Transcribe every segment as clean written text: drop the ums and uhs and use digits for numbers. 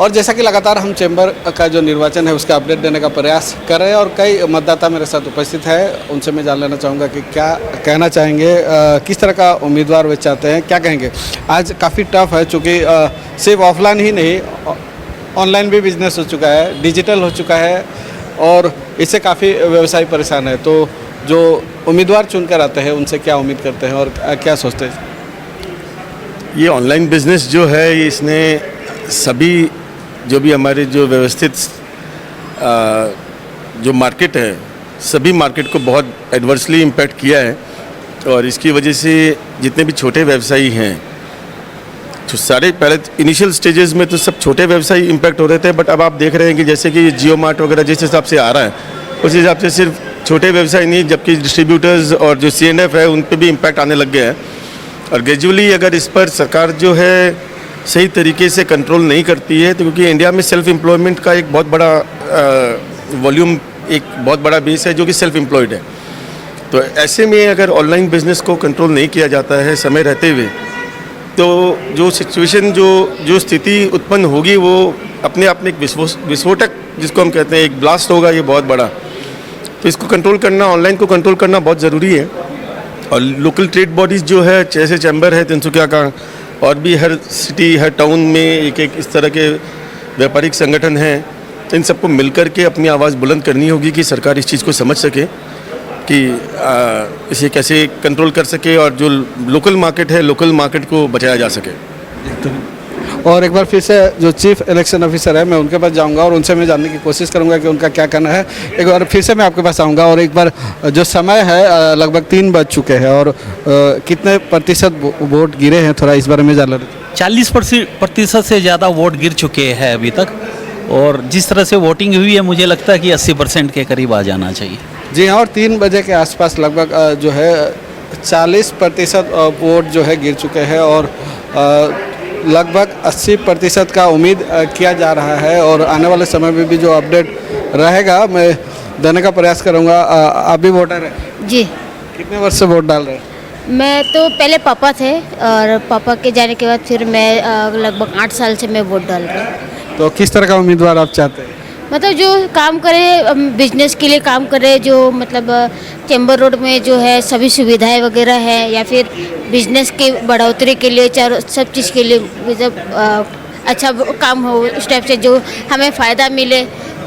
और जैसा कि लगातार हम चैम्बर का जो निर्वाचन है उसका अपडेट देने का प्रयास कर रहे हैं और कई मतदाता मेरे साथ उपस्थित है, उनसे मैं जान लेना चाहूँगा कि क्या कहना चाहेंगे, किस तरह का उम्मीदवार वे चाहते हैं, क्या कहेंगे। आज काफ़ी टफ है चूँकि सिर्फ ऑफलाइन ही नहीं ऑनलाइन भी बिजनेस हो चुका है, डिजिटल हो चुका है और इससे काफ़ी व्यवसायी परेशान है। तो जो उम्मीदवार चुनकर आते हैं उनसे क्या उम्मीद करते हैं और क्या सोचते हैं? ये ऑनलाइन बिजनेस जो है इसने सभी जो भी हमारे जो व्यवस्थित जो मार्केट है सभी मार्केट को बहुत एडवर्सली इम्पैक्ट किया है और इसकी वजह से जितने भी छोटे व्यवसायी हैं तो सारे पहले इनिशियल स्टेजेस में तो सब छोटे व्यवसायी इम्पैक्ट हो रहे थे, बट अब आप देख रहे हैं कि जैसे कि जियो मार्ट वगैरह जिस हिसाब से आ रहा है उस हिसाब से सिर्फ छोटे व्यवसायी नहीं जबकि डिस्ट्रीब्यूटर्स और जो CNF है उन पे भी इम्पैक्ट आने लग गया है। और ग्रेजुअली अगर इस पर सरकार जो है सही तरीके से कंट्रोल नहीं करती है तो क्योंकि इंडिया में सेल्फ एम्प्लॉयमेंट का एक बहुत बड़ा वॉल्यूम एक बहुत बड़ा बेस है जो कि सेल्फ एम्प्लॉयड है, तो ऐसे में अगर ऑनलाइन बिजनेस को कंट्रोल नहीं किया जाता है समय रहते हुए तो जो सिचुएशन जो स्थिति उत्पन्न होगी वो अपने आप में एक विस्फोटक जिसको हम कहते हैं एक ब्लास्ट होगा ये बहुत बड़ा। तो इसको कंट्रोल करना, ऑनलाइन को कंट्रोल करना बहुत ज़रूरी है और लोकल ट्रेड बॉडीज़ जो है जैसे चैम्बर है तिनसुकिया का और भी हर सिटी हर टाउन में एक एक इस तरह के व्यापारिक संगठन हैं, इन सबको मिलकर के अपनी आवाज़ बुलंद करनी होगी कि सरकार इस चीज़ को समझ सके कि इसे कैसे कंट्रोल कर सके और जो लोकल मार्केट है लोकल मार्केट को बचाया जा सके। और एक बार फिर से जो चीफ इलेक्शन ऑफिसर है मैं उनके पास जाऊंगा और उनसे मैं जानने की कोशिश करूंगा कि उनका क्या कहना है। एक बार फिर से मैं आपके पास आऊंगा और एक बार जो समय है लगभग 3 बज चुके हैं और कितने प्रतिशत वोट गिरे हैं थोड़ा इस बारे में जान लें। 40% से ज़्यादा वोट गिर चुके हैं अभी तक और जिस तरह से वोटिंग हुई है मुझे लगता है कि 80% के करीब आ जाना चाहिए। जी हाँ, और 3 बजे के आसपास लगभग जो है 40% वोट जो है गिर चुके हैं और लगभग 80% का उम्मीद किया जा रहा है और आने वाले समय में भी जो अपडेट रहेगा मैं देने का प्रयास करूँगा। आप भी वोटर हैं? जी। कितने वर्ष से वोट डाल रहे हैं? मैं तो पहले पापा थे और पापा के जाने के बाद फिर मैं लगभग 8 साल से मैं वोट डाल रही हूँ। तो किस तरह का उम्मीदवार आप चाहते हैं? मतलब जो काम करे बिजनेस के लिए काम करे, जो मतलब चैम्बर रोड में जो है सभी सुविधाएं वगैरह है या फिर बिजनेस के बढ़ोतरी के लिए सब चीज़ के लिए मतलब अच्छा काम हो, इस टाइप से जो हमें फ़ायदा मिले,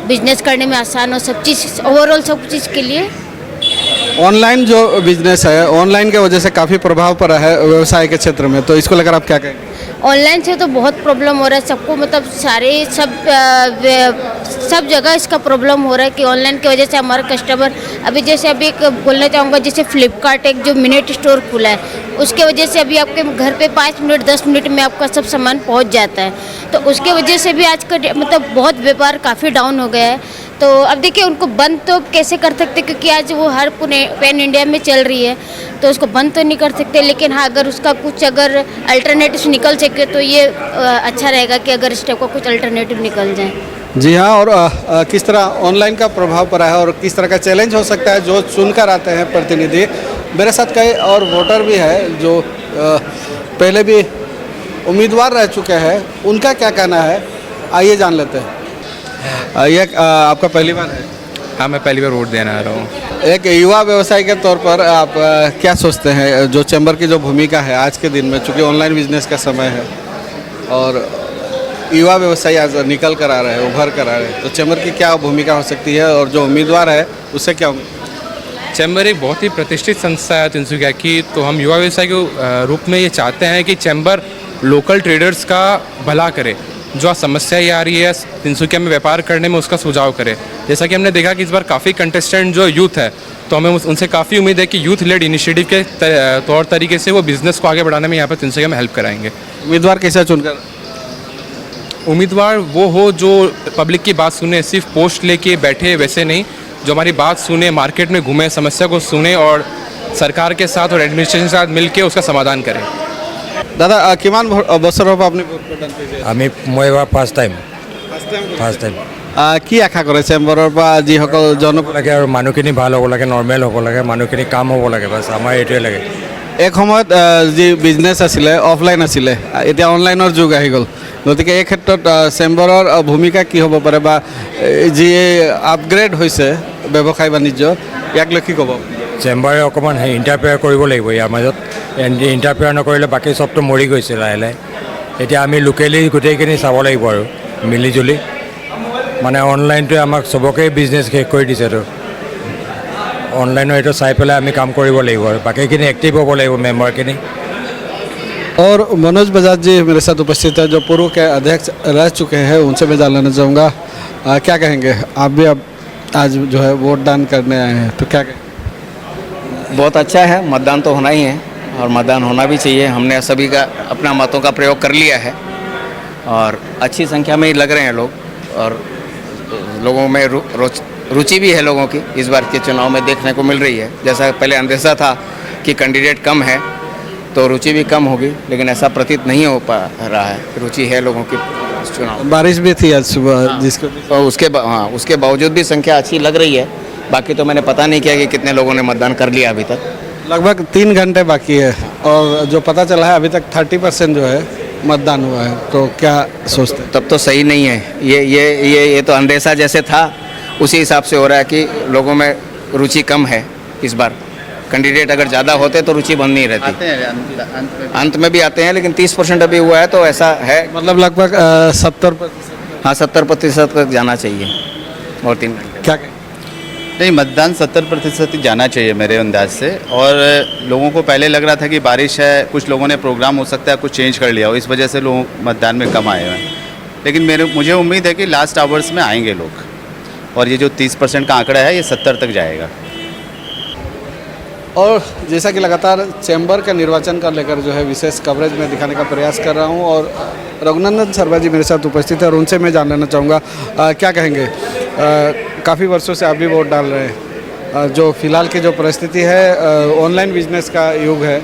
बिजनेस करने में आसान हो, सब चीज़ ओवरऑल सब चीज़ के लिए। ऑनलाइन जो बिजनेस है ऑनलाइन के वजह से काफ़ी प्रभाव पड़ा है व्यवसाय के क्षेत्र में, तो इसको लेकर आप क्या कहेंगे? ऑनलाइन से तो बहुत प्रॉब्लम हो रहा है सबको, मतलब सब जगह इसका प्रॉब्लम हो रहा है कि ऑनलाइन की वजह से हमारा कस्टमर अभी जैसे अभी एक बोलना चाहूँगा जैसे फ्लिपकार्ट एक जो मिनट स्टोर खुला है उसके वजह से अभी आपके घर पे 5 मिनट 10 मिनट में आपका सब सामान पहुँच जाता है, तो उसके वजह से भी आज का मतलब बहुत व्यापार काफ़ी डाउन हो गया है। तो अब देखिए उनको बंद तो कैसे कर सकते क्योंकि आज वो हर पैन इंडिया में चल रही है तो उसको बंद तो नहीं कर सकते, लेकिन हाँ अगर उसका कुछ अगर अल्टरनेटिव निकल सके तो ये अच्छा रहेगा कि अगर इस टाइप का कुछ अल्टरनेटिव निकल जाए। जी हाँ, और किस तरह ऑनलाइन का प्रभाव पड़ा है और किस तरह का चैलेंज हो सकता है जो चुनकर आते हैं प्रतिनिधि। मेरे साथ कई और वोटर भी है जो पहले भी उम्मीदवार रह चुके हैं, उनका क्या कहना है आइए जान लेते हैं। ये आपका पहली बार है? हाँ, मैं पहली बार वोट देने आ रहा हूँ। एक युवा व्यवसायी के तौर पर आप क्या सोचते हैं जो चैम्बर की जो भूमिका है आज के दिन में, चूँकि ऑनलाइन बिजनेस का समय है और युवा व्यवसायी आज निकल कर आ रहे हैं, उभर कर आ रहे हैं, तो चैम्बर की क्या भूमिका हो सकती है और जो उम्मीदवार है उससे क्या उम्मीद? चैम्बर एक बहुत ही प्रतिष्ठित संस्था है तिनसुकिया की, तो हम युवा व्यवसाय के रूप में ये चाहते हैं कि चैम्बर लोकल ट्रेडर्स का भला करे, जो समस्याएं आ रही है तिनसुकिया में व्यापार करने में उसका सुझाव करे। जैसा कि हमने देखा कि इस बार काफ़ी कंटेस्टेंट जो यूथ है तो हमें उनसे काफ़ी उम्मीद है कि यूथ लेड इनिशिएटिव के तौर तरीके से वो बिज़नेस को आगे बढ़ाने में यहाँ पर तिनसुकिया में हेल्प कराएंगे। उम्मीदवार कैसा चुनकर? उम्मीदवार वो हो जो पब्लिक की बात सुने, सिर्फ पोस्ट लेके बैठे वैसे नहीं, जो हमारी बात सुने, मार्केट में घूमे, समस्या को सुने और सरकार के साथ और एडमिनिस्ट्रेशन के साथ मिलके उसका समाधान करें। दादा किमान বছৰৰ পৰা আপুনি ভোট প্ৰদান কৰিছে? মই এবাৰ ফাৰ্ষ্ট টাইম কি আশা কৰে চেম্বাৰৰ পৰা যিসকল লাগে আৰু মানুহখিনি ভাল হ'ব লাগে, নৰ্মেল হ'ব লাগে, মানুহখিনি কাম হ'ব লাগে, বাছ আমাৰ এইটোৱে লাগে। এক সময়ত যি বিজনেছ আছিলে অফলাইন আছিলে এতিয়া অনলাইনৰ যুগ আহি গ'ল গতিকে এই ক্ষেত্ৰত চেম্বাৰৰ ভূমিকা কি হ'ব পাৰে বা যি আপগ্ৰেড হৈছে ব্যৱসায় বাণিজ্য ইয়াক লৈ কি ক'ব চেম্বাৰে অকণমান ইণ্টাৰফেয়াৰ কৰিব লাগিব ইয়াৰ মাজত ইণ্টাৰফেয়াৰ নকৰিলে বাকী চবটো মৰি গৈছে লাহে লাহে এতিয়া আমি লোকেলি গোটেইখিনি চাব লাগিব আৰু মিলিজুলি মানে অনলাইনটোৱে আমাক চবকে বিজনেছ শেষ কৰি দিছেতো অনলাইনৰ এইটো চাই পেলাই আমি কাম কৰিব লাগিব আৰু বাকীখিনি এক্টিভ হ'ব লাগিব মেম্বাৰখিনি और मनोज बजाज जी मेरे साथ उपस्थित है जो पूर्व के अध्यक्ष रह चुके हैं उनसे मैं जानना चाहूँगा क्या कहेंगे आप भी अब आज जो है वोट दान करने आए हैं तो क्या कहें बहुत अच्छा है मतदान तो होना ही है और मतदान होना भी चाहिए हमने सभी का अपना मतों का प्रयोग कर लिया है और अच्छी संख्या में ही लग रहे हैं लोग और लोगों में रुचि भी है लोगों की इस बार के चुनाव में देखने को मिल रही है जैसा पहले अंदेशा था कि कैंडिडेट कम है तो रुचि भी कम होगी लेकिन ऐसा प्रतीत नहीं हो पा रहा है रुचि है लोगों की चुनाव बारिश भी थी आज सुबह जिसको तो उसके बावजूद भी संख्या अच्छी लग रही है बाकी तो मैंने पता नहीं किया कि कितने लोगों ने मतदान कर लिया अभी तक लगभग 3 घंटे बाकी है और जो पता चला है अभी तक 30% जो है मतदान हुआ है तो क्या सोचते हैं तब तो सही नहीं है ये तो अंदेशा जैसे था उसी हिसाब से हो रहा है कि लोगों में रुचि कम है इस बार कैंडिडेट अगर ज़्यादा होते तो रुचि बंद नहीं रहती अंत में भी आते हैं लेकिन 30% अभी हुआ है तो ऐसा है मतलब लगभग 70%। हाँ 70% तक जाना चाहिए और 3 घंटे क्या कहें नहीं मतदान 70% ही जाना चाहिए मेरे अंदाज से और लोगों को पहले लग रहा था कि बारिश है कुछ लोगों ने प्रोग्राम हो सकता है कुछ चेंज कर लिया हो इस वजह से लोग मतदान में कम आए हुए हैं लेकिन मुझे उम्मीद है कि लास्ट आवर्स में आएंगे लोग और ये जो 30% का आंकड़ा है ये 70 तक जाएगा और जैसा कि लगातार चैम्बर के निर्वाचन का लेकर जो है विशेष कवरेज में दिखाने का प्रयास कर रहा हूं और रघुनंदन शर्मा जी मेरे साथ उपस्थित है और उनसे मैं जान लेना चाहूँगा क्या कहेंगे काफ़ी वर्षों से आप भी वोट डाल रहे हैं जो फिलहाल की जो परिस्थिति है ऑनलाइन बिजनेस का युग है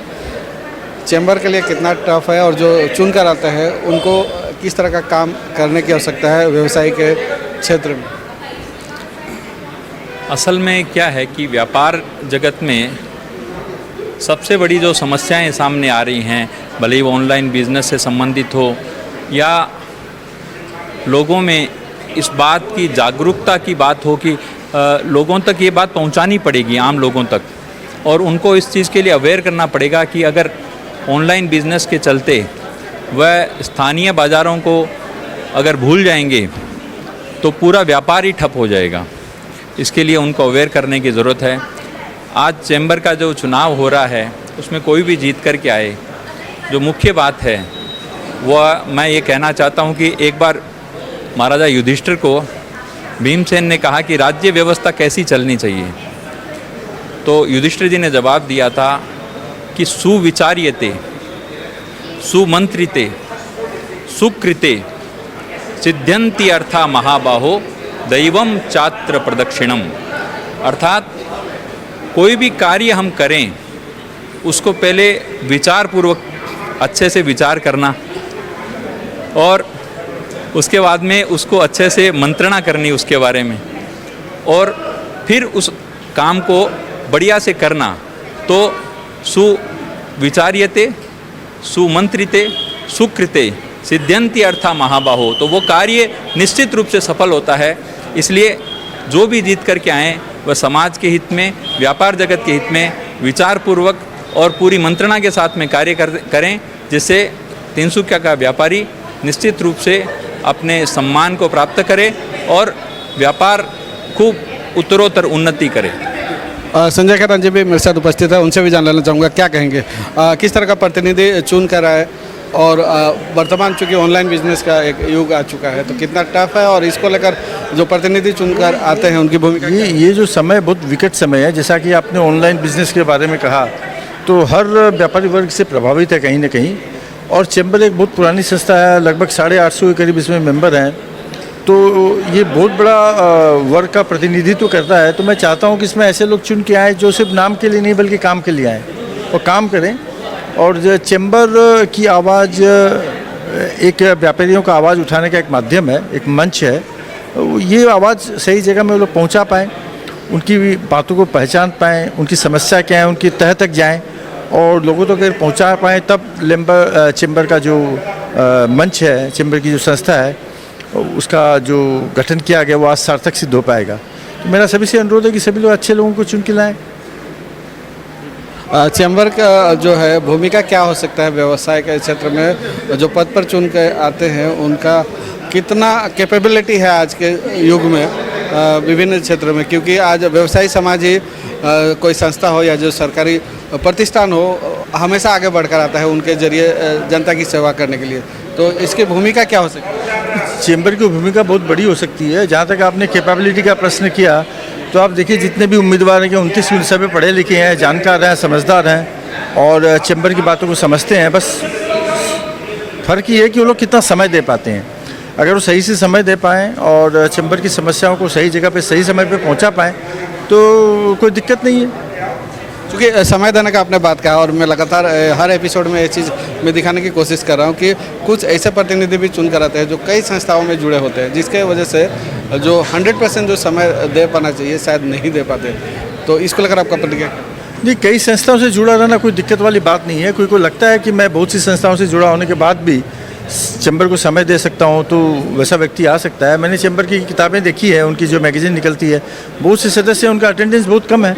चैम्बर के लिए कितना टफ है और जो चुन कर आते हैं उनको किस तरह का काम करने की आवश्यकता है व्यवसाय के क्षेत्र में असल में क्या है कि व्यापार जगत में सबसे बड़ी जो समस्याएं सामने आ रही हैं भले ही वो ऑनलाइन बिजनेस से संबंधित हो या लोगों में इस बात की जागरूकता की बात हो कि लोगों तक ये बात पहुंचानी पड़ेगी आम लोगों तक और उनको इस चीज़ के लिए अवेयर करना पड़ेगा कि अगर ऑनलाइन बिजनेस के चलते वह स्थानीय बाज़ारों को अगर भूल जाएंगे तो पूरा व्यापार ही ठप हो जाएगा इसके लिए उनको अवेयर करने की ज़रूरत है आज चैम्बर का जो चुनाव हो रहा है उसमें कोई भी जीत करके आए जो मुख्य बात है वह मैं ये कहना चाहता हूँ कि एक बार महाराजा युधिष्ठिर को भीमसेन ने कहा कि राज्य व्यवस्था कैसी चलनी चाहिए तो युधिष्ठिर जी ने जवाब दिया था कि सुविचार्यते सुमंत्रिते सुकृते सिद्ध्यन्ति अर्था महाबाहो दैवम चात्र प्रदक्षिणम अर्थात कोई भी कार्य हम करें उसको पहले विचार पूर्वक अच्छे से विचार करना और उसके बाद में उसको अच्छे से मंत्रणा करनी उसके बारे में और फिर उस काम को बढ़िया से करना तो सुविचार्यते सुमंत्रिते सुकृते सिद्ध्यन्ति अर्था महाबाहो तो वो कार्य निश्चित रूप से सफल होता है इसलिए जो भी जीत करके आएँ वह समाज के हित में व्यापार जगत के हित में विचारपूर्वक और पूरी मंत्रणा के साथ में कार्य करें जिससे तिनसुकिया का व्यापारी निश्चित रूप से अपने सम्मान को प्राप्त करे और व्यापार खूब उत्तरोत्तर उन्नति करे संजय खैरान जी भी मेरे साथ उपस्थित है उनसे भी जान लेना चाहूँगा क्या कहेंगे किस तरह का प्रतिनिधि चुन कर आए और वर्तमान चूँकि ऑनलाइन बिजनेस का एक युग आ चुका है तो कितना टफ है और इसको लेकर जो प्रतिनिधि चुनकर आते हैं उनकी भूमिका ये जो समय बहुत विकट समय है जैसा कि आपने ऑनलाइन बिजनेस के बारे में कहा तो हर व्यापारी वर्ग से प्रभावित है कहीं ना कहीं और चैम्बर एक बहुत पुरानी संस्था है लगभग 850 के करीब इसमें मेंबर हैं तो ये बहुत बड़ा वर्ग का प्रतिनिधित्व करता है तो मैं चाहता हूँ कि इसमें ऐसे लोग चुन के आएँ जो सिर्फ नाम के लिए नहीं बल्कि काम के लिए आएँ और काम करें और जो चैम्बर की आवाज़ एक व्यापारियों का आवाज़ उठाने का एक माध्यम है एक मंच है ये आवाज़ सही जगह में वो लोग पहुँचा पाएँ उनकी बातों को पहचान पाएँ उनकी समस्या क्या है उनकी तह तक जाएँ और लोगों तक अगर पहुंचा पाएँ तब चैम्बर का जो मंच है, चैम्बर की जो संस्था है, उसका जो गठन किया गया वो आज सार्थक सिद्ध हो पाएगा। तो मेरा सभी से अनुरोध है कि सभी लोग अच्छे लोगों को चुन के लाएँ। चैम्बर का जो है भूमिका क्या हो सकता है व्यवसाय के क्षेत्र में, जो पद पर चुन के आते हैं उनका कितना कैपेबिलिटी है आज के युग में विभिन्न क्षेत्रों में, क्योंकि आज व्यवसायी समाज ही कोई संस्था हो या जो सरकारी प्रतिष्ठान हो हमेशा आगे बढ़कर आता है उनके जरिए जनता की सेवा करने के लिए। तो इसकी भूमिका क्या हो सकती है? चैम्बर की भूमिका बहुत बड़ी हो सकती है। जहाँ तक आपने कैपेबिलिटी का प्रश्न किया तो आप देखिए जितने भी उम्मीदवार हैं कि 29 विषय में पढ़े लिखे हैं, जानकार हैं, समझदार हैं और चैम्बर की बातों को समझते हैं। बस फ़र्क ये है कि वो लोग कितना समय दे पाते हैं। अगर वो सही से समय दे पाएँ और चैम्बर की समस्याओं को सही जगह पे सही समय पे पहुंचा पाएँ तो कोई दिक्कत नहीं है। क्योंकि समय देने का आपने बात कहा और मैं लगातार हर एपिसोड में ये चीज़ मैं दिखाने की कोशिश कर रहा हूँ कि कुछ ऐसे प्रतिनिधि भी चुन कर आते हैं जो कई संस्थाओं में जुड़े होते हैं, जिसके वजह से जो 100% जो समय दे पाना चाहिए शायद नहीं दे पाते। तो इसको लेकर आपका प्रतिक्रिया? जी, कई संस्थाओं से जुड़ा रहना कोई दिक्कत वाली बात नहीं है। कोई को लगता है कि मैं बहुत सी संस्थाओं से जुड़ा होने के बाद भी चैम्बर को समय दे सकता हूं, तो वैसा व्यक्ति आ सकता है। मैंने चैम्बर की किताबें देखी है, उनकी जो मैगज़ीन निकलती है, बहुत से सदस्य उनका अटेंडेंस बहुत कम है,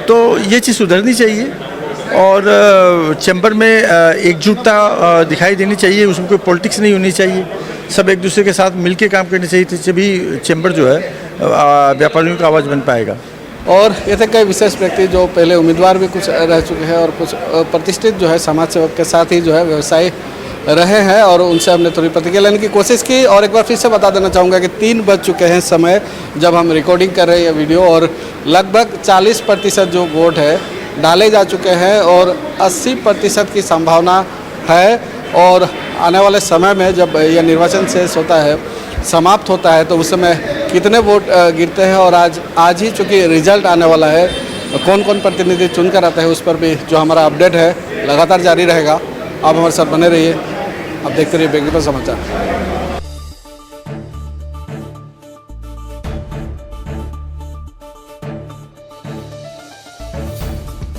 तो ये चीज़ सुधरनी चाहिए और चैम्बर में एकजुटता दिखाई देनी चाहिए। उसमें कोई पॉलिटिक्स नहीं होनी चाहिए, सब एक दूसरे के साथ मिल के काम करनी चाहिए, तभी चैम्बर जो है व्यापारियों का आवाज़ बन पाएगा। और ये थे कई विशेष व्यक्ति जो पहले उम्मीदवार भी कुछ रह चुके हैं और कुछ प्रतिष्ठित जो है समाज सेवक के साथ ही जो है व्यवसाय रहे हैं और उनसे हमने थोड़ी प्रतिक्रिया लेने की कोशिश की। और एक बार फिर से बता देना चाहूँगा कि 3 बज चुके हैं समय जब हम रिकॉर्डिंग कर रहे हैं ये वीडियो, और लगभग 40% जो वोट है डाले जा चुके हैं और 80% की संभावना है। और आने वाले समय में जब यह निर्वाचन शेष होता है, समाप्त होता है, तो उस समय कितने वोट गिरते हैं और आज ही चूँकि रिजल्ट आने वाला है, कौन कौन प्रतिनिधि चुन कर आता है उस पर भी जो हमारा अपडेट है लगातार जारी रहेगा। आप हमारे साथ बने रहिए, आप देखते रहिए बेगमपुर समाचार।